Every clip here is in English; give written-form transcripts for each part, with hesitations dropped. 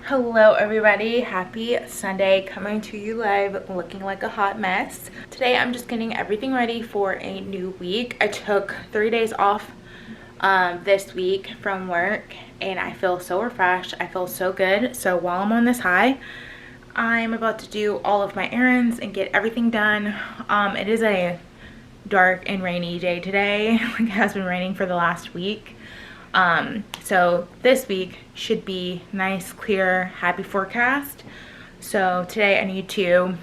Hello everybody, happy Sunday, coming to you live looking like a hot mess. Today I'm just getting everything ready for a new week. I took 3 days off this week from work and I feel so refreshed. I feel so good. So while I'm on this high, I'm about to do all of my errands and get everything done. It is a dark and rainy day today. It has been raining for the last week. So this week should be nice, clear, happy forecast. So today I need to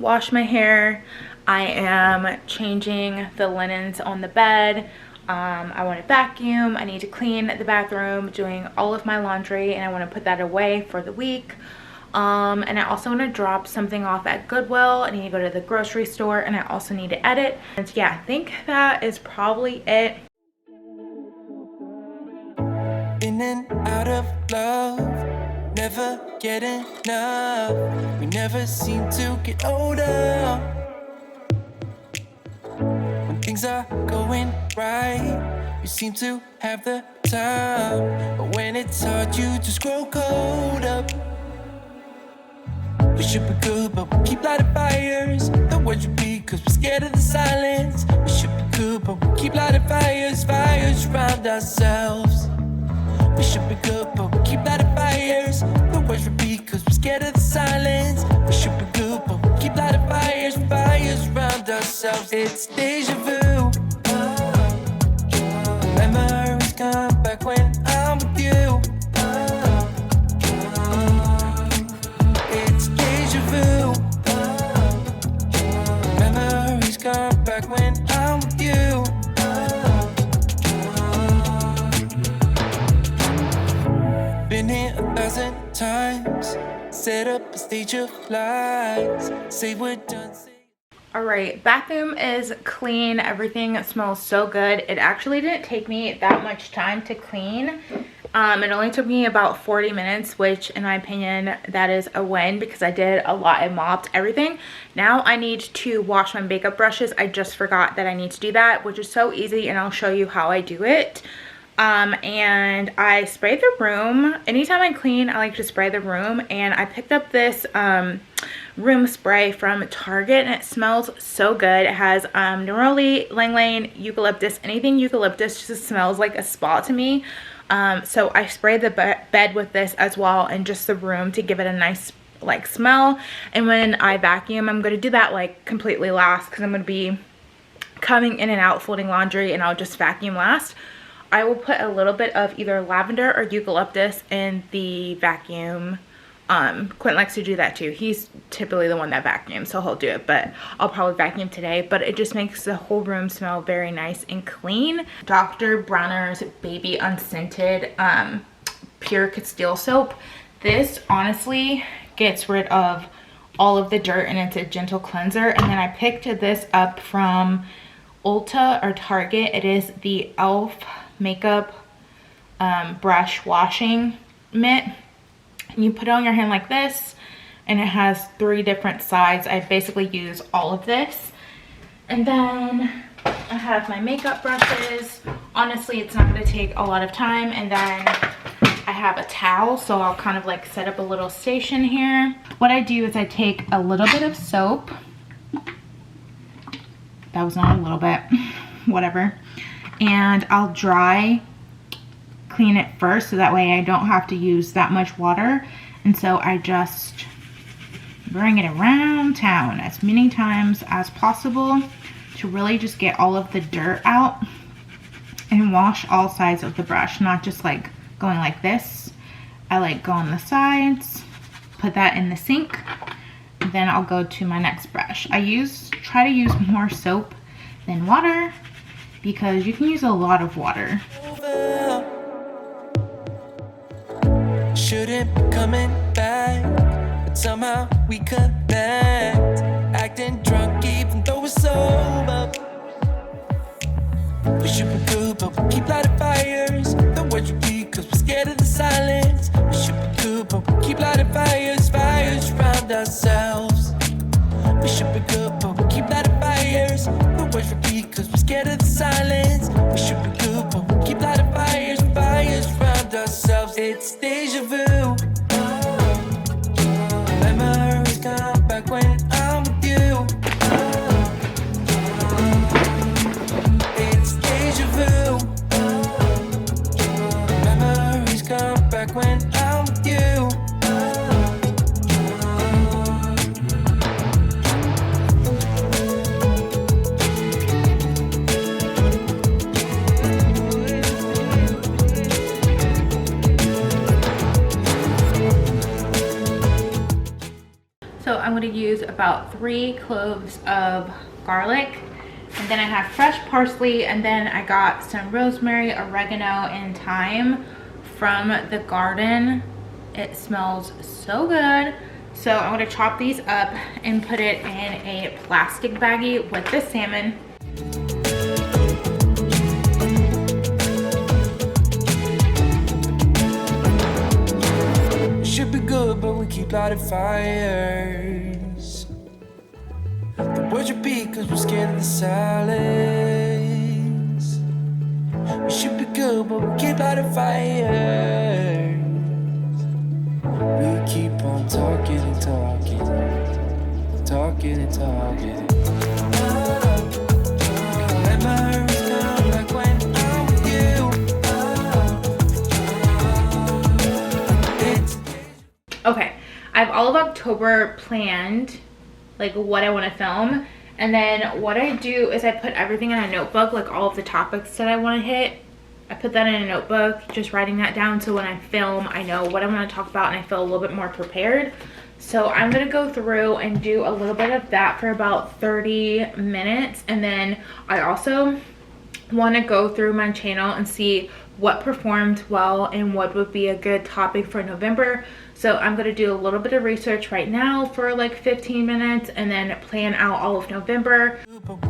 wash my hair. I am changing the linens on the bed. I want to vacuum. I need to clean the bathroom, doing all of my laundry, and I want to put that away for the week. And I also want to drop something off at Goodwill. I need to go to the grocery store, and I also need to edit. And yeah, I think that is probably it. In and out of love, never get enough. We never seem to get older. When things are going right, you seem to have the time. But when it's hard, you just grow cold up. We should be good, but we keep lighting fires. The words repeat, cause we're scared of the silence. We should be good, but we keep lighting fires, fires around ourselves. We should be good, but we keep lighting fires. The words repeat, cause we're scared of the silence. We should be good, but we keep lighting fires, fires around ourselves. It's deja vu. Memories come back when I'm with you. It's deja vu. Memories come back when I'm with you. Been here 1,000 times, set up a stage of lies, say we're done. All right, bathroom is clean. Everything smells so good. It actually didn't take me that much time to clean. It only took me about 40 minutes, which in my opinion, that is a win because I did a lot. I mopped everything. Now I need to wash my makeup brushes. I just forgot that I need to do that, which is so easy, and I'll show you how I do it. And I spray the room. Anytime I clean, I like to spray the room, and I picked up this room spray from Target, and it smells so good. It has neroli, lang lang, eucalyptus. Anything eucalyptus just smells like a spa to me. So I spray the bed with this as well, and just the room to give it a nice like smell. And when I vacuum, I'm going to do that like completely last because I'm going to be coming in and out folding laundry, and I'll just vacuum last. I will put a little bit of either lavender or eucalyptus in the vacuum. Quentin likes to do that too. He's typically the one that vacuums, so he'll do it, but I'll probably vacuum today. But it just makes the whole room smell very nice and clean. Dr. Bronner's Baby Unscented Pure Castile Soap. This honestly gets rid of all of the dirt, and it's a gentle cleanser. And then I picked this up from Ulta or Target. It is the e.l.f. makeup brush washing mitt. And you put it on your hand like this, and it has 3 different sides. I basically use all of this. And then I have my makeup brushes. Honestly, it's not going to take a lot of time. And then I have a towel, so I'll kind of like set up a little station here. What I do is I take a little bit of soap. That was not a little bit, whatever. And I'll dry clean it first, so that way I don't have to use that much water. And so I just bring it around town as many times as possible to really just get all of the dirt out and wash all sides of the brush, not just like going like this. I like go on the sides, put that in the sink, and then I'll go to my next brush. I try to use more soap than water because you can use a lot of water. Shouldn't be coming back, but somehow we connect. Acting drunk even though we're sober. We should be good, but we keep lighting fires. The words repeat, cause we're scared of the silence. We should be good, but we keep lighting fires, fires around ourselves. We should be good, but we keep lighting fires. The words repeat, cause we're scared of the silence. We should be good, but we keep lighting fires, fires around ourselves. It's deja vu. I'm going to use about 3 cloves of garlic. And then I have fresh parsley, and then I got some rosemary, oregano, and thyme from the garden. It smells so good. So I'm going to chop these up and put it in a plastic baggie with the salmon. Should be good, but we keep lighting fires. The words repeat cause we're scared of the silence. We should be good, but we keep lighting fires. We keep on talking and talking, talking and talking. Memories come back when I'm with you. Okay, I have all of October planned, like what I want to film. And then what I do is I put everything in a notebook, like all of the topics that I want to hit. I put that in a notebook, just writing that down, so when I film, I know what I'm going to talk about and I feel a little bit more prepared. So I'm going to go through and do a little bit of that for about 30 minutes. And then I also want to go through my channel and see what performed well and what would be a good topic for November. So I'm going to do a little bit of research right now for like 15 minutes and then plan out all of November.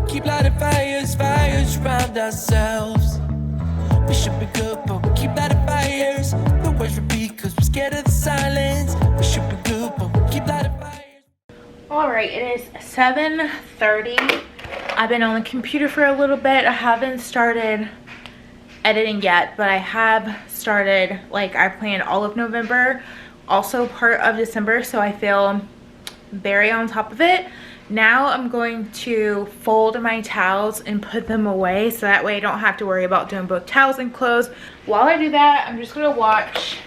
Keep lighting fires, fires around ourselves. We should be good, but we keep lighting fires. The words repeat cause we're scared of the silence. We should be good, but we keep lighting fires. Alright, it is 7:30. I've been on the computer for a little bit. I haven't started editing yet, but I have started, like, I planned all of November, also part of December, so I feel very on top of it. Now I'm going to fold my towels and put them away so that way I don't have to worry about doing both towels and clothes. While I do that, I'm just gonna watch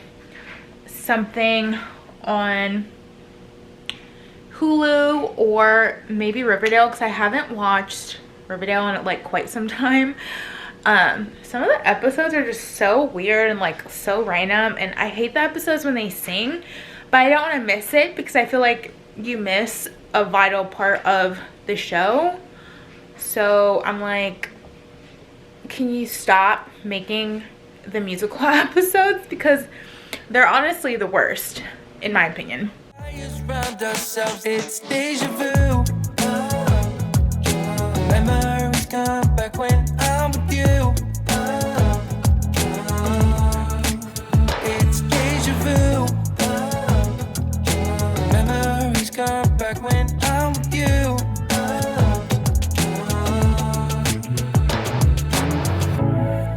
something on Hulu or maybe Riverdale, because I haven't watched Riverdale in like quite some time. Some of the episodes are just so weird and like so random, and I hate the episodes when they sing, but I don't want to miss it because I feel like you miss a vital part of the show. So I'm like, can you stop making the musical episodes, because they're honestly the worst in my opinion. Fires around ourselves, it's deja vu. Memories come back when I'm with you. It's deja vu. Memories come back when I'm with you.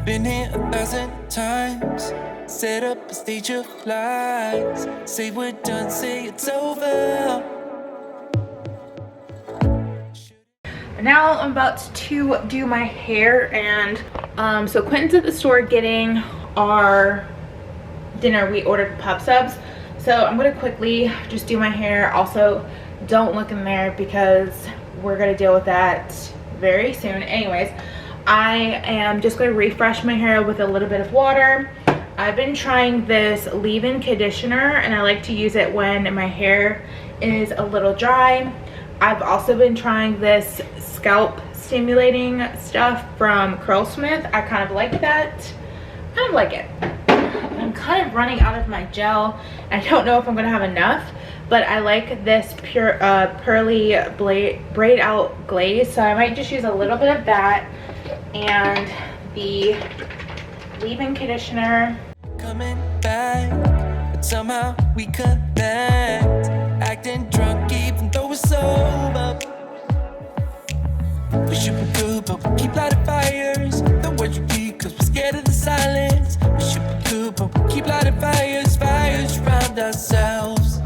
Been here 1,000 times. Set up a stage of lies. Say we're done, say it's over. Now I'm about to do my hair, and so Quentin's at the store getting our dinner. We ordered pub subs, so I'm gonna quickly just do my hair. Also, don't look in there because we're gonna deal with that very soon. Anyways, I am just gonna refresh my hair with a little bit of water. I've been trying this leave-in conditioner, and I like to use it when my hair is a little dry. I've also been trying this scalp stimulating stuff from Curlsmith. I kind of like that. Kind of like it. I'm kind of running out of my gel. I don't know if I'm going to have enough, but I like this pure pearly braid out glaze, so I might just use a little bit of that and the leave-in conditioner. Coming back, but somehow we connect. Acting drunk even though we're sober. We should be good, but we keep lighting fires. The words repeat cause we're scared of the silence. We should be good, but we keep lighting fires. Fires around ourselves.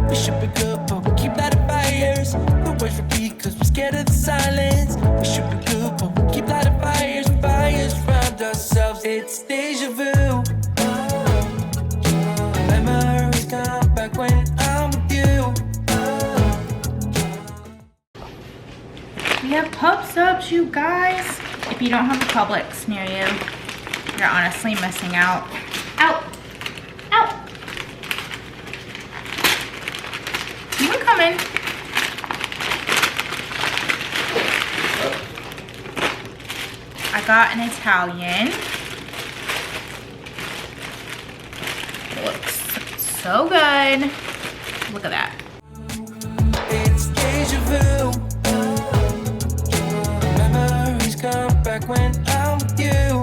We should be good, but we keep lighting fires. The words repeat cause we're scared of the silence. We should be good, but we keep lighting fires. Fires around ourselves. It's deja vu. Memories come back when I'm with you. We have pub subs, you guys. If you don't have a Publix near you, you're honestly missing out. Out! Out! You wanna come coming. I got an Italian. It looks so good. Look at that. It's deja vu. Memories come back when I'm with you.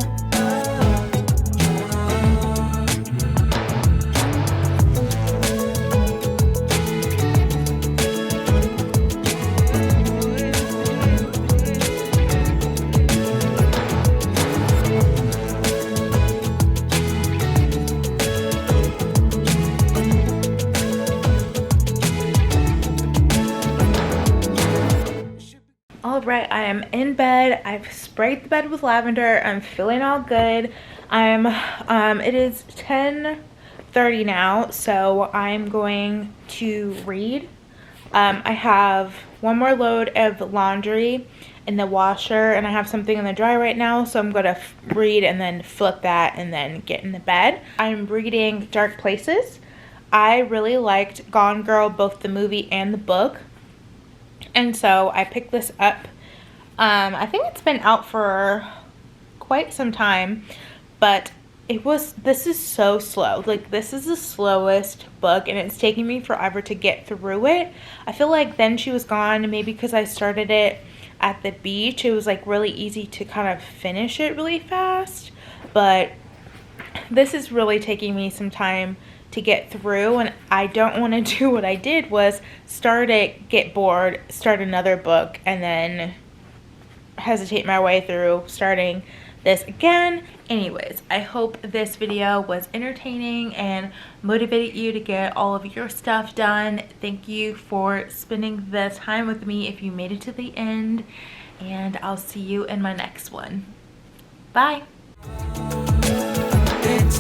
All right, I am in bed. I've sprayed the bed with lavender. I'm feeling all good. It is 10:30 now, so I'm going to read. I have one more load of laundry in the washer, and I have something in the dryer right now, so I'm gonna read and then flip that and then get in the bed. I'm reading Dark Places. I really liked Gone Girl, both the movie and the book. And so I picked this up. I think it's been out for quite some time, but this is so slow. Like, this is the slowest book, and it's taking me forever to get through it. I feel like Then She Was Gone, maybe because I started it at the beach, it was like really easy to kind of finish it really fast, but this is really taking me some time to get through, and I don't want to do what I did was start it, get bored, start another book, and then hesitate my way through starting this again. Anyways, I hope this video was entertaining and motivated you to get all of your stuff done. Thank you for spending the time with me if you made it to the end, and I'll see you in my next one. Bye. It's